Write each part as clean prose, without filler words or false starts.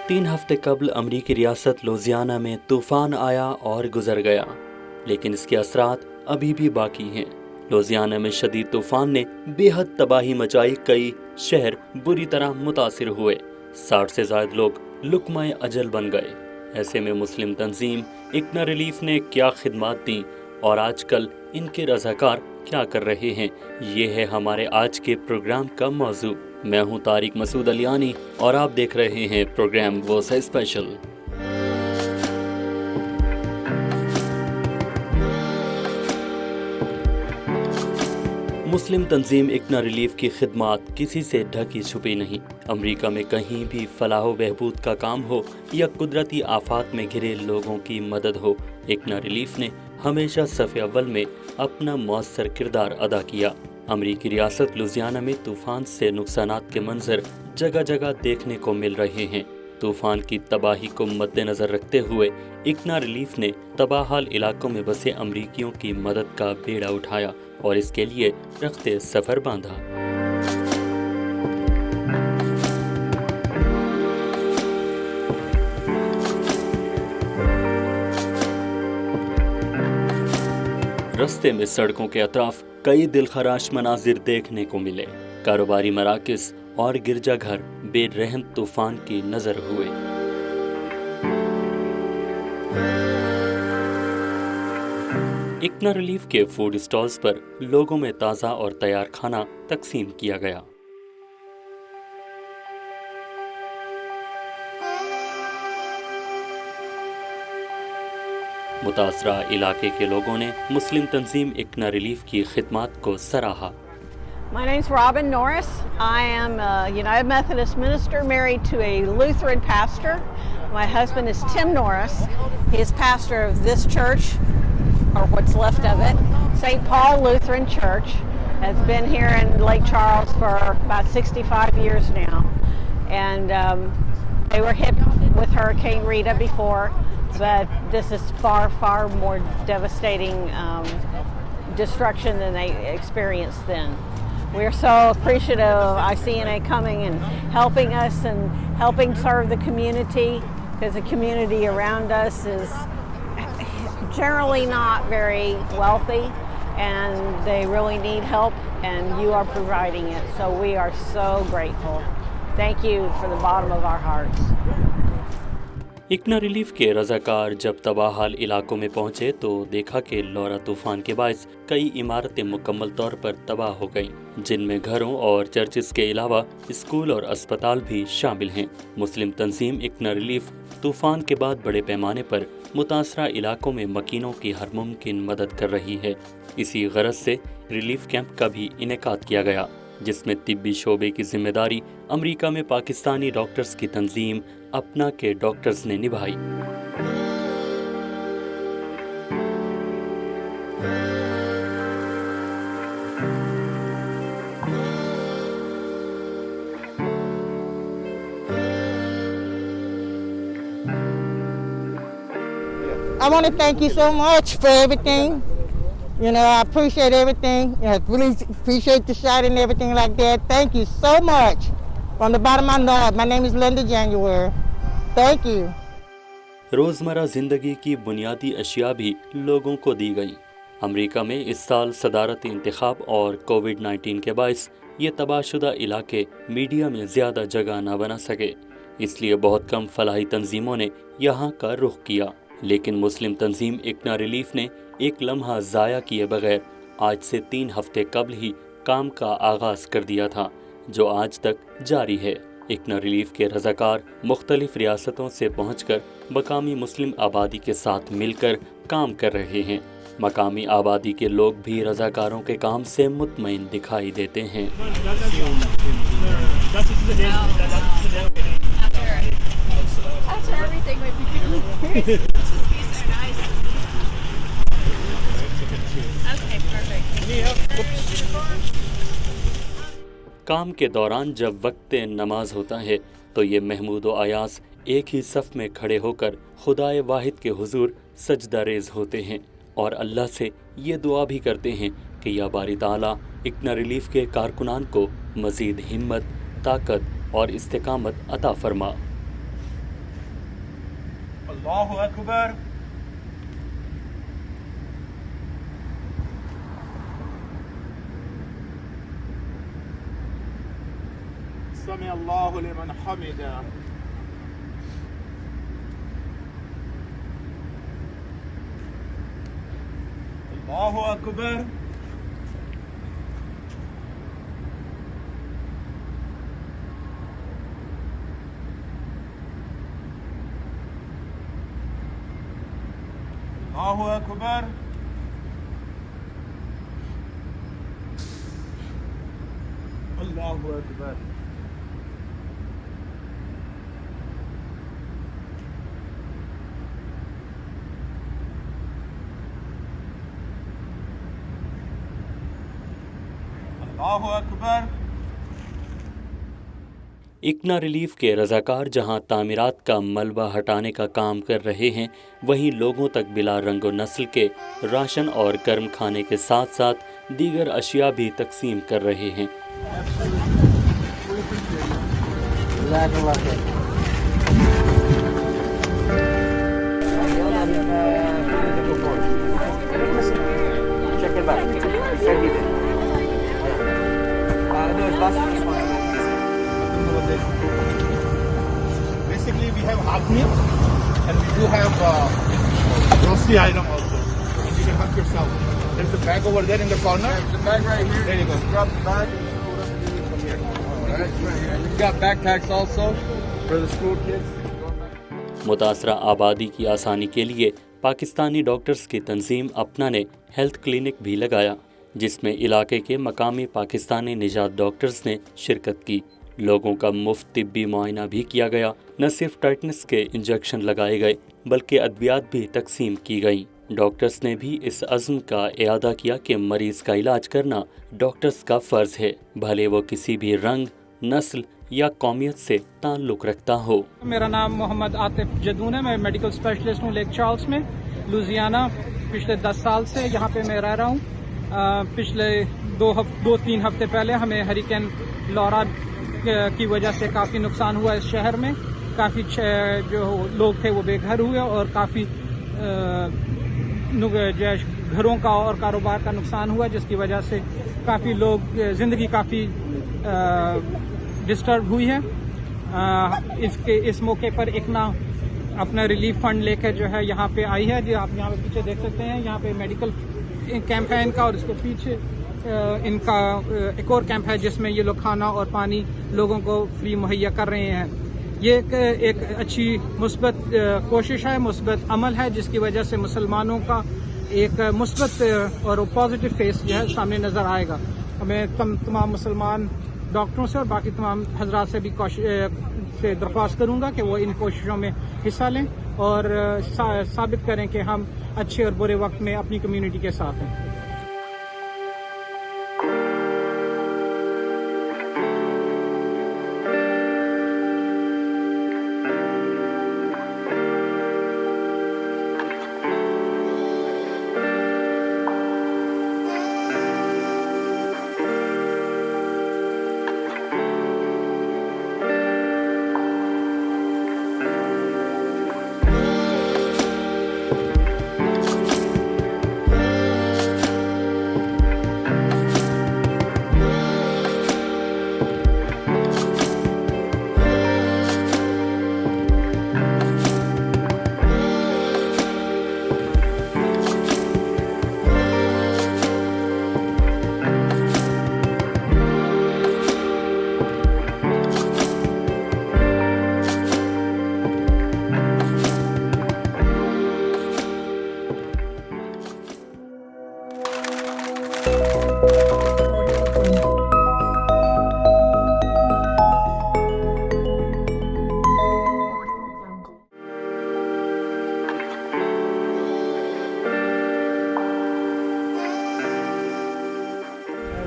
3 हफ्ते कबल अमरीकी रियासत लुजियाना में तूफान आया और गुजर गया, लेकिन इसके असरात अभी भी बाकी हैं। लुजियाना में शदीद तूफान ने बेहद तबाही मचाई, कई शहर बुरी तरह मुतासिर हुए, 60 से ज्यादा लोग लुकमाए अजल बन गए। ऐसे में मुस्लिम तंजीम इक्ना रिलीफ ने क्या खिदमात दी और आजकल इनके रज़ाकार क्या कर रहे हैं, ये है हमारे आज के प्रोग्राम का मौजू। मैं हूं तारिक मसूद अलियानी और आप देख रहे हैं प्रोग्राम वॉइस स्पेशल। मुस्लिम तंजीम इक्ना रिलीफ की खिदमात किसी से ढकी छुपी नहीं। अमेरिका में कहीं भी फलाह बहबूद का काम हो या कुदरती आफात में घिरे लोगों की मदद हो, इक्ना रिलीफ ने हमेशा सफ़े अव्वल में अपना मौसर किरदार अदा किया। अमरीकी रियासत लुजियाना में तूफान से नुकसानात के मंजर जगह जगह देखने को मिल रहे हैं। तूफान की तबाही को मद्देनजर रखते हुए इक्ना रिलीफ ने तबाहाल इलाकों में बसे अमरीकियों की मदद का बेड़ा उठाया और इसके लिए रखते सफर बांधा। रस्ते में सड़कों के अतराफ कई दिलखराश मनाजिर देखने को मिले। कारोबारी मराकिस और गिरजाघर बेरहम तूफान की नजर हुए। इक्ना रिलीफ के फूड स्टॉल्स पर लोगों में ताज़ा और तैयार खाना तकसीम किया गया। मुतासरा इलाके के लोगों ने मुस्लिम तंजीम इक्ना रिलीफ की खिदमात को सराहा। My name's Robin Norris. I am a United Methodist minister married to a Lutheran pastor. My husband is Tim Norris. He is pastor of this church, or what's left of it, St. Paul Lutheran Church. Has been here in Lake Charles for about 65 years now. And they were hit with Hurricane Rita before, but this is far, far more devastating destruction than they experienced then. We're so appreciative of ICNA coming and helping us and helping serve the community, because the community around us is generally not very wealthy and they really need help, and you are providing it. So we are so grateful. Thank you from the bottom of our hearts. ICNA relief के रज़ाकार जब तबाहाल इलाकों में पहुंचे तो देखा कि लौरा तूफान के बायस कई इमारतें मुकम्मल तौर पर तबाह हो गईं, जिनमें घरों और चर्चिस के अलावा स्कूल और अस्पताल भी शामिल हैं। मुस्लिम तंजीम इक्ना रिलीफ तूफान के बाद बड़े पैमाने पर मुतासरा इलाकों में मकीनों की हर मुमकिन मदद कर रही है। इसी गरज से रिलीफ कैंप का भी इनेकाद किया गया, जिसमें तिब्बी शोबे की जिम्मेदारी अमेरिका में पाकिस्तानी डॉक्टर्स की तंजीम अपना के डॉक्टर्स ने निभाई। I want to thank you so much for everything. You know, I appreciate everything. I really appreciate the shot and everything like that. Thank you so much. From the bottom of my heart. My name is Linda January. Thank you. रोज़मर्रा ज़िंदगी की बुनियादी अशिया भी लोगों को दी गई। America में इस साल सदारती इंतखाब और कोविड-19 के बायस ये तबाहशुदा इलाके मीडिया में ज़्यादा जगह ना बना सके, इसलिए बहुत कम फलाही तंजीमों ने यहाँ का रुख किया। लेकिन मुस्लिम तंजीम इक्ना रिलीफ ने एक लम्हा ज़ाया किए बगैर आज से 3 हफ्ते कबल ही काम का आगाज़ कर दिया था, जो आज तक जारी है। इक्ना रिलीफ के रज़ाकार मुख्तलिफ रियासतों से पहुंचकर मकामी मुस्लिम आबादी के साथ मिलकर काम कर रहे हैं। मकामी आबादी के लोग भी रज़ाकारों के काम से मुतमईन दिखाई देते हैं। काम के दौरान जब वक्त नमाज होता है तो ये महमूद व अयास एक ही सफ़ में खड़े होकर खुदाए वाहिद के हुजूर सजदा रेज़ होते हैं और अल्लाह से ये दुआ भी करते हैं कि या बारी ताला इक्ना रिलीफ के कारकुनान को मज़ीद हिम्मत, ताकत और इस्तिकामत अता फरमा। Allahu Akbar. Sami Allahu liman hamida. Allahu Akbar. Allahu Akbar. Allahu Akbar. Allahu Akbar. ICNA relief के रजाकार जहां तामीरात का मलबा हटाने का काम कर रहे हैं, वहीं लोगों तक बिला रंगो नस्ल के राशन और गर्म खाने के साथ साथ दीगर अशिया भी तकसीम कर रहे हैं। Basically, we have hot meal and we do have roasty item also. And you can help yourself. There's a bag over there in the corner. The bag right here. There you go. Drop the bag and just put it from here. Alright, right here. We've got backpacks also for the school kids. मुतासरा आबादी की आसानी के लिए Pakistani doctors की तंजीम अपना ने health clinic भी लगाया, जिसमें इलाके के मकामी पाकिस्तानी निजात डॉक्टर्स ने शिरकत की। लोगों का मुफ्त तिब्बी मुआयना भी किया गया। न सिर्फ टेटनस के इंजेक्शन लगाए गए बल्कि अद्वियात भी तकसीम की गई। डॉक्टर्स ने भी इस अज़्म का इरादा किया कि मरीज़ का इलाज करना डॉक्टर्स का फ़र्ज़ है, भले वो किसी भी रंग, नस्ल या कौमियत से ताल्लुक़ रखता हो। मेरा नाम मोहम्मद आतिफ जदून है। मैं मेडिकल स्पेशलिस्ट हूँ लेक चार्ल्स में, लुजियाना। पिछले 10 साल से यहाँ पे मैं रह रहा हूँ। पिछले 2-3 हफ्ते पहले हमें हरिकेन लॉरा की वजह से काफ़ी नुकसान हुआ इस शहर में। काफ़ी जो लोग थे वो बेघर हुए और काफ़ी घरों का और कारोबार का नुकसान हुआ, जिसकी वजह से काफ़ी लोग ज़िंदगी काफ़ी डिस्टर्ब हुई है। इस मौके पर इकना अपना रिलीफ फंड लेकर जो है यहाँ पे आई है। जो आप यहाँ पे पीछे देख सकते हैं, यहाँ पे मेडिकल कैंप है इनका, और इसके पीछे इनका एक और कैंप है जिसमें ये लोग खाना और पानी लोगों को फ्री मुहैया कर रहे हैं। ये एक अच्छी मुस्बत कोशिश है, मुस्बत अमल है, जिसकी वजह से मुसलमानों का एक मुस्बत और पॉजिटिव फेस जो है सामने नज़र आएगा। हमें तमाम मुसलमान डॉक्टरों से और बाकी तमाम हजरात से भी से दरख्वास्त करूँगा कि वो इन कोशिशों में हिस्सा लें और साबित करें कि हम अच्छे और बुरे वक्त में अपनी कम्युनिटी के साथ हैं।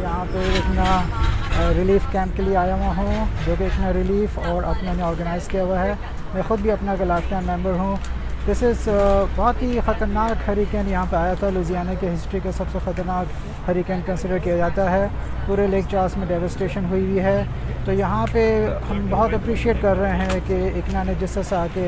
यहाँ पे इतना रिलीफ कैंप के लिए आया हुआ हूँ, जो कि इतना रिलीफ और अपने ने ऑर्गेनाइज़ किया हुआ है। मैं ख़ुद भी अपना का लाइफ टाइम मेम्बर हूँ। दिस इज़ बहुत ही ख़तरनाक हरिकेन यहाँ पे आया था। लुजियाना के हिस्ट्री का सबसे ख़तरनाक हरिकेन कंसिडर किया जाता है। पूरे लेक चार्ल्स में डेवस्टेशन हुई हुई है। तो यहाँ पे हम बहुत अप्रिशिएट कर रहे हैं कि इकना ने जिस तरह से आके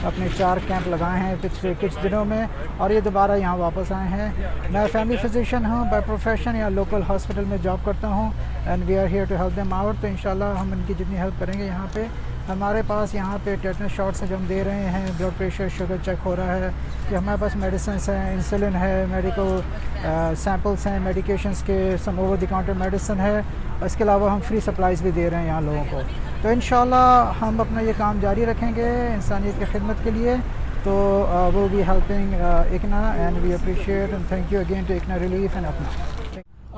अपने 4 कैंप लगाए हैं पिछले कुछ दिनों में, और ये दोबारा यहाँ वापस आए हैं। मैं फैमिली फिजिशियन हूँ बाय प्रोफेशन, या लोकल हॉस्पिटल में जॉब करता हूँ, and we are here to help them out. तो इंशाल्लाह हम इनकी जितनी हेल्प करेंगे। यहाँ पे हमारे पास यहाँ पे टेटनस शॉट्स हैं जो हम दे रहे हैं, ब्लड प्रेशर शुगर चेक हो रहा है, कि हमारे पास मेडिसिन हैं, इंसुलिन है, मेडिकल सैम्पल्स हैं, मेडिकेशंस के सम ओवर द काउंटर मेडिसिन है। इसके अलावा हम फ्री सप्लाईज़ भी दे रहे हैं यहाँ लोगों को। तो इंशाल्लाह हम अपना ये काम जारी रखेंगे इंसानियत की खिदमत के लिए। तो will be helping ICNA and we appreciate and thank you again to ICNA relief and अपना।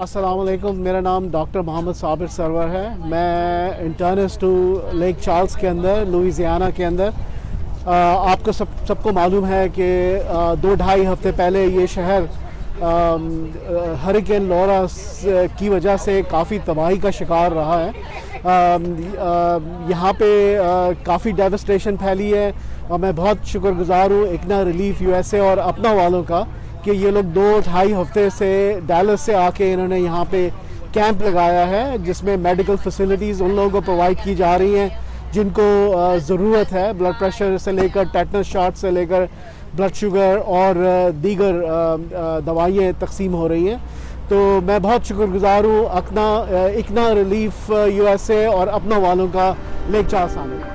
अस्सलाम वालेकुम, मेरा नाम डॉक्टर मोहम्मद साबिर सरवर है। मैं इंटर्निस्ट हूँ लेक चार्ल्स के अंदर, लुइसियाना के अंदर। आपको सबको मालूम है कि 2-2.5 हफ्ते पहले ये शहर हरिकेन लॉरा की वजह से काफ़ी तबाही का शिकार रहा है। यहाँ पे काफ़ी डेवस्टेशन फैली है, और मैं बहुत शुक्रगुजार हूँ इकना रिलीफ यूएसए और अपना वालों का कि ये लोग 2-2.5 हफ्ते से डैलस से आके इन्होंने यहाँ पे कैंप लगाया है, जिसमें मेडिकल फैसिलिटीज़ उन लोगों को प्रोवाइड की जा रही हैं जिनको ज़रूरत है। ब्लड प्रेशर से लेकर टेटनस शॉट से लेकर ब्लड शुगर और दीगर दवाइयाँ तकसीम हो रही हैं। तो मैं बहुत शुक्रगुजार हूँ इकना रिलीफ यूएसए और अपना वालों का लेक चार्ल्स आने का।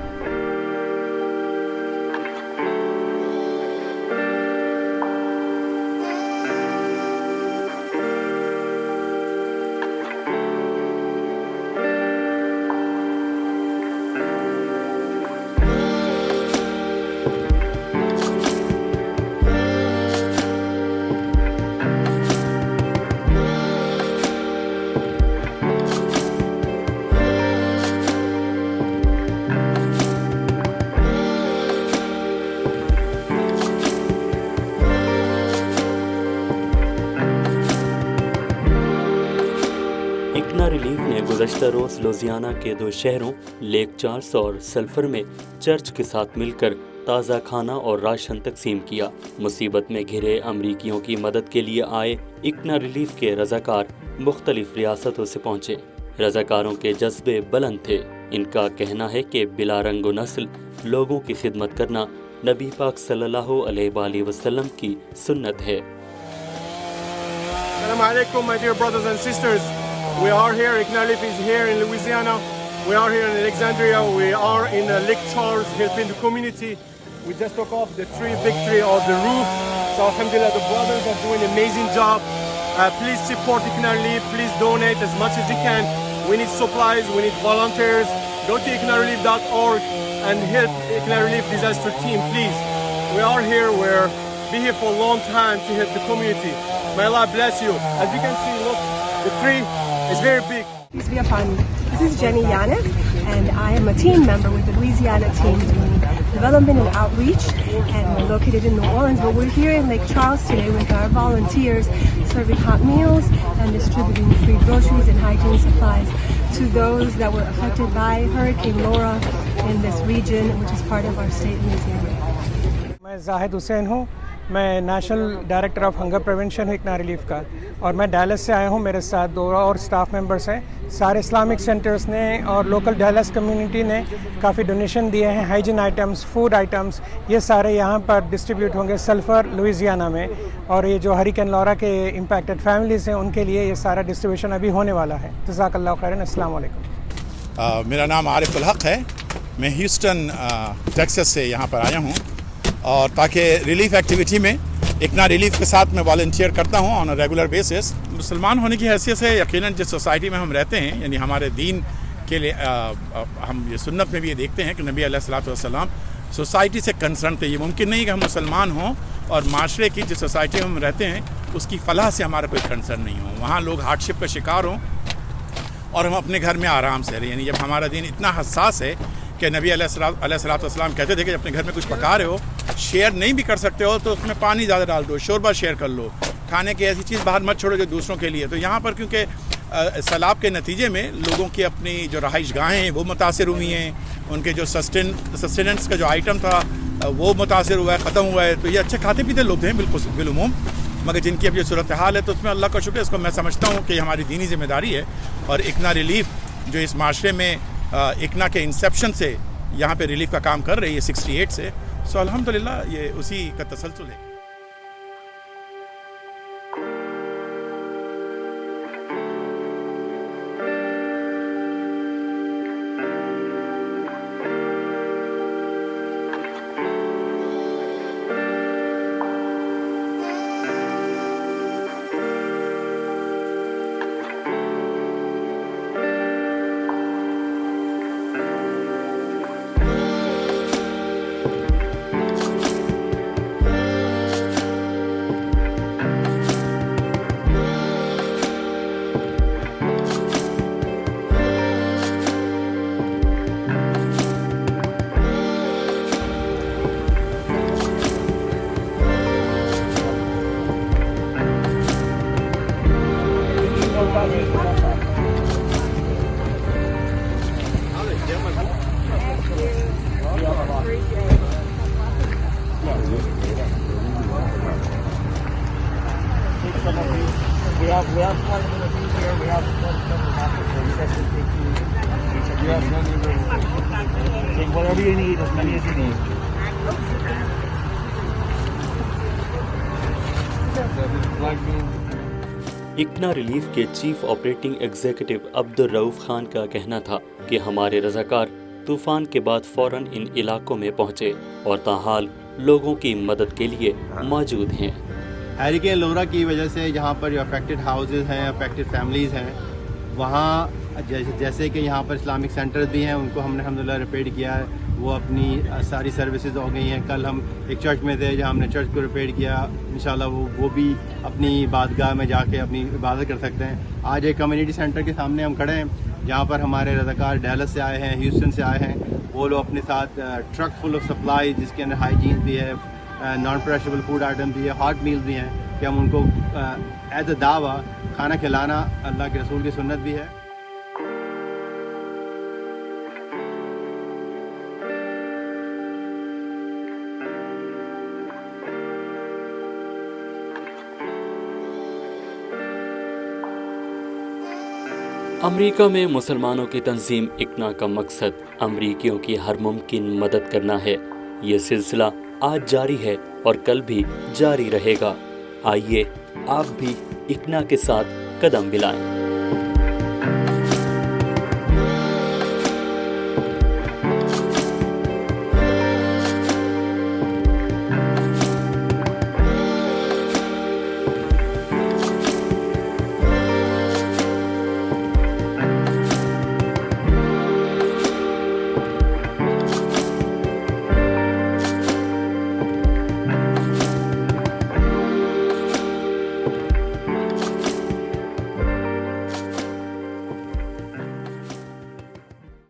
इकना रिलीफ ने गुज़श्ता रोज़ लुजियाना के 2 शहरों लेक चार्ल्स और सल्फर में चर्च के साथ मिलकर ताज़ा खाना और राशन तकसीम किया। मुसीबत में घिरे अमरीकियों की मदद के लिए आए इकना रिलीफ के रज़ाकार मुख्तलिफ रियासतों से पहुँचे। रज़ाकारों के जज्बे बुलंद थे। इनका कहना है कि बिला रंग व नस्ल लोगों की खिदमत करना नबी पाक सल्लल्लाहु अलैहि वसल्लम की सुन्नत है। Assalamu alaikum, my dear brothers and sisters. We are here, Iqna Relief is here in Louisiana. We are here in Alexandria. We are in Lake Charles helping the community. We just took off the big tree of the roof. So alhamdulillah, the brothers are doing an amazing job. Please support Iqna Relief. Please donate as much as you can. We need supplies. We need volunteers. Go to iqnarelief.org and help Iqna Relief disaster team, please. We are here. We're be here for a long time to help the community. May Allah bless you. As you can see, look, the tree is very big. Peace be upon you. This is Jenny Yannick, and I am a team member with the Louisiana team doing development and outreach, and we're located in New Orleans, but we're here in Lake Charles today with our volunteers serving hot meals and distributing free groceries and hygiene supplies to those that were affected by Hurricane Laura in this region, which is part of our state, Louisiana. मैं जाहिद हुसैन हूँ। मैं national director of hunger prevention हूँ इकना relief का, और मैं Dallas से आया हूँ। मेरे साथ 2 और स्टाफ मेंबर्स हैं। सारे इस्लामिक सेंटर्स ने और लोकल डैलस कम्युनिटी ने काफ़ी डोनेशन दिए हैं। हाइजीन आइटम्स, फूड आइटम्स, ये सारे यहाँ पर डिस्ट्रीब्यूट होंगे सल्फर लुइसियाना में। और ये जो हरिकेन लॉरा के इम्पैक्टेड फैमिलीज़ हैं उनके लिए ये सारा डिस्ट्रीब्यूशन अभी होने वाला है। जज़ाकल्लाहु खैरन। अस्सलाम वालेकुम। मेरा नाम आरिफ उल हक है। मैं ह्यूस्टन टेक्सास से यहाँ पर आया हूँ, और ताकि रिलीफ एक्टिविटी में इकना रिलीफ के साथ मैं वॉलंटियर करता हूँ ऑन अ रेगुलर बेसिस। मुसलमान होने की हैसियत से यकीनन जिस सोसाइटी में हम रहते हैं, यानी हमारे दीन के लिए हम ये सुन्नत में भी ये देखते हैं कि नबी अलैहिस्सलातु वस्सलाम सोसाइटी से कंसर्न थे। ये मुमकिन नहीं कि हम मुसलमान हों और माशरे की जिस सोसाइटी में हम रहते हैं उसकी फलाह से हमारा कोई कंसर्न नहीं हो, वहाँ लोग हार्डशिप का शिकार हों और हम अपने घर में आराम से रहें। यानी जब हमारा दीन इतना हसास है कि नबी अलैहिस्सलातु वस्सलाम कहते थे कि अपने घर में कुछ पका रहे हो, शेयर नहीं भी कर सकते हो तो उसमें पानी ज़्यादा डाल दो, शोरबा शेयर कर लो, खाने की ऐसी चीज़ बाहर मत छोड़ो जो दूसरों के लिए। तो यहाँ पर क्योंकि सैलाब के नतीजे में लोगों की अपनी जो रहाइश गाहें हैं वो मुतासिर हुई हैं, उनके जो सस्टेनेंस का जो आइटम था वो मुतासर हुआ है, ख़त्म हुआ है। तो ये अच्छे खाते पीते लोग हैं बिलुमूम, मगर जिनकी अब ये सूरत हाल है तो उसमें अल्लाह का शुक्र है। इसको मैं समझता हूँ कि हमारी दीनी जिम्मेदारी है। और इकना रिलीफ जो इस माशरे में इकना के इंसेप्शन से यहाँ पे रिलीफ का काम कर रही है 68 से, सो अल्हम्दुलिल्लाह ये उसी का तसलसल है। इकना रिलीफ के chief operating executive Abdul Rauf Khan का कहना था कि हमारे रज़ाकार तूफान के बाद फौरन इन इलाकों में पहुंचे और ताहाल लोगों की मदद के लिए मौजूद हैं। हरिकेन लोरा की वजह से जहाँ पर जो अफेक्टेड हाउसेज हैं, अफेक्टेड फैमिलीज़ हैं, वहाँ जैसे कि यहाँ पर इस्लामिक सेंटर्स भी हैं, उनको हमने अल्हम्दुलिल्लाह रिपेयर किया है। वो अपनी सारी सर्विसेज हो गई हैं। कल हम एक चर्च में थे जहाँ हमने चर्च को रिपेयर किया। इंशाल्लाह वो भी अपनी इबादतगाह में जाके अपनी इबादत कर सकते हैं। आज एक कम्युनिटी सेंटर के सामने हम खड़े हैं जहाँ पर हमारे रज़ाकार डैलस से आए हैं, ह्यूस्टन से आए हैं। वो लोग अपने साथ ट्रक फुल ऑफ सप्लाई, जिसके अंदर हाइजीन भी है, नॉन पेरिशेबल फूड आइटम भी है, हॉट मील भी हैं, कि हम उनको एज अ दावा खाना खिलाना अल्लाह के रसूल की सुन्नत भी है। अमेरिका में मुसलमानों की तंजीम इकना का मकसद अमेरिकियों की हर मुमकिन मदद करना है। ये सिलसिला आज जारी है और कल भी जारी रहेगा। आइए आप भी इकना के साथ कदम मिलाएं।